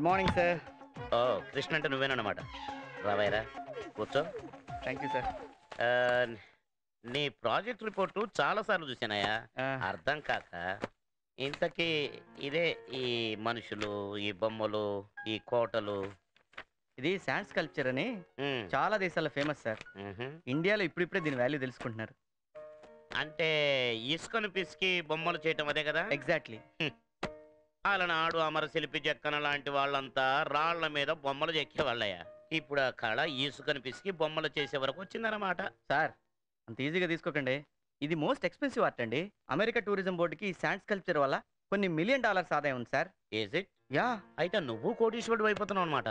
Good morning sir. ఓ కృష్ణ అంటే నువ్వేనమాట. రావాయరా కూర్చో. Thank you sir. నీ ప్రాజెక్ట్ రిపోర్టు చాలాసార్లు చూసానయ్యా, అర్థం కాక. ఇంతకీ ఇదే ఈ మనుషులు, ఈ బొమ్మలు, ఈ కోటలు? ఇది శాండ్ స్కల్ప్చర్ అని చాలా దేశాల్లో ఫేమస్ సార్. ఇండియాలో ఇప్పుడిప్పుడే దీని వాల్యూ తెలుసుకుంటున్నారు. అంటే ఇసుకను పిసికి బొమ్మలు చేయటం అదే కదా? ఎగ్జాక్ట్లీ. అలనాడు అమరశిల్పి జక్కన లాంటి వాళ్ళంతా రాళ్ల మీద బొమ్మలు చెక్కేవాళ్ళయ్యా. ఇప్పుడు ఆ కళ ఇసుకను పిసికి బొమ్మలు చేసే వరకు వచ్చిందన్నమాట. సార్ అంత ఈజీగా తీసుకోకండి. ఇది మోస్ట్ ఎక్స్పెన్సివ్ ఆర్ట్ అండి. అమెరికా టూరిజం బోర్డుకి ఈ శాండ్ స్కల్ప్చర్ వల్ల కొన్ని $1 మిలియన్ ఆదాయం ఉంది సార్. Is it? యా. అయితే నువ్వు కోటీశ్వరుడు అయిపోతున్నావు అనమాట.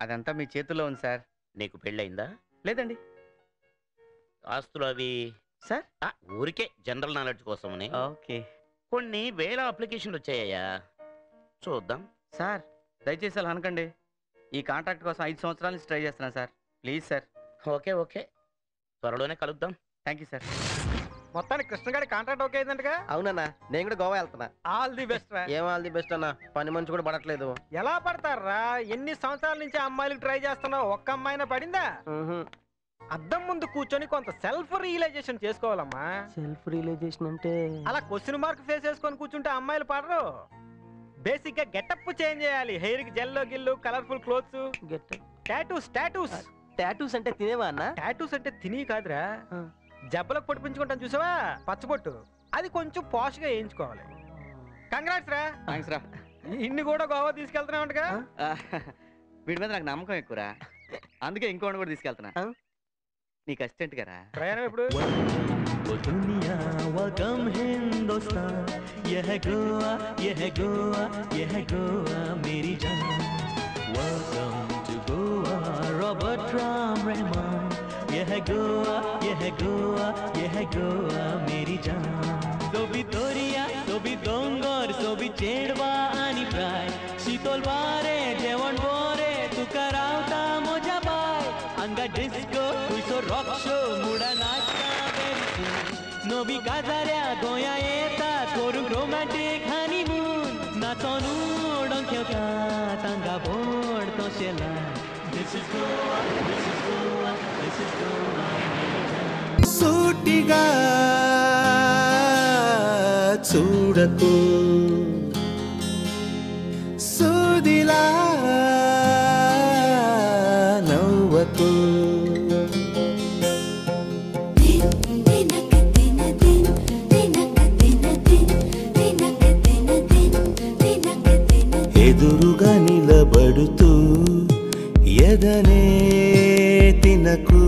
అదంతా మీ చేతుల్లో ఉంది సార్. నీకు పెళ్ళయిందా? లేదండి. ఆస్తులు అవి సార్ ఊరికే జనరల్ నాలెడ్జ్ కోసమని. ఓకే. కొన్ని వేల అప్లికేషన్లు వచ్చాయ్యా, చూద్దాం. సార్ దయచేసి అలా అనకండి. ఈ కాంట్రాక్ట్ కోసం 5 సంవత్సరాల నుంచి ట్రై చేస్తున్నాను sir. Please sir. Okay okay, త్వరలోనే కలుద్దాం. Thank you sir. మొత్తానికి కృష్ణగాడి కాంట్రాక్ట్ ఓకే అయిందంటగా? అవునన్నా, నేను కూడా గోవా వెళ్తున్నా. ఆల్ ది బెస్ట్ రా. ఏం ఆల్ ది బెస్ట్ అన్నా, పని మంచి కూడా పడట్లేదు. ఎలా పడతారా? ఎన్ని సంవత్సరాల నుంచి అమ్మాయిలకు ట్రై చేస్తున్నావు, ఒక్క అమ్మాయినా పడిందా? అద్దం ముందు కూర్చొని కొంత సెల్ఫ్ రియలైజేషన్ చేసుకోవాలమ్మా. సెల్ఫ్ రియలైజేషన్ అంటే అలా క్వశ్చన్ మార్క్ ఫేస్ చేసుకొని కూర్చుంటే అమ్మాయిలు పడరు. బేసిక్ గా గెటప్ చేంజ్ చేయాలి. హెయిర్ కి జెల్లో గిల్లు, కలర్ఫుల్ క్లోత్స్, టాటూస్. టాటూస్ అంటే తినేవా అన్న? టాటూస్ అంటే తిని కాదురా, జబ్బలకు పొడిపించుకుంటాను చూసావా, పచ్చబొట్టు, అది కొంచెం పాష్ గా వేయించుకోవాలి. కంగ్రాట్స్ రా. థ్యాంక్స్ రా. ఇన్ని కూడా గోవా తీసుకెళ్తున్నావుగా? వీడి మీద నాకు నమ్మకం ఎక్కువరా, అందుకే ఇంకోటి కూడా తీసుకెళ్తున్నా. నీకు అసిస్టెంట్ గారా? ప్రయాణం ఎప్పుడు? दुनिया वो गम हिंदुस्तान, यह गोवा यह गोवा यह गोवा मेरी जान. Welcome to Goa, Robert Ram Rahman. यह गोवा यह गोवा यह गोवा मेरी जान. सोबी तोरिया सोबी डोंगर सोबी चेडवा आणि प्राय, शीतल वारे जेवण बोरे तुका रावता मोजा बाय. अंगा डिस्को खुशो रॉक शो मुडा नाचता नवी काजाऱ्या गोया येतात करूंक रोमॅन्टीक हनीमून. नाचोन डोंखेवता तांगा बोर्ड तो शेला. This is Goa, this is Goa, this is Goa. సూటిగా చూడకు, సూదిలా నవ్వకు. ఎదురుగా నిలబడుతూ ఎదనే తినకు.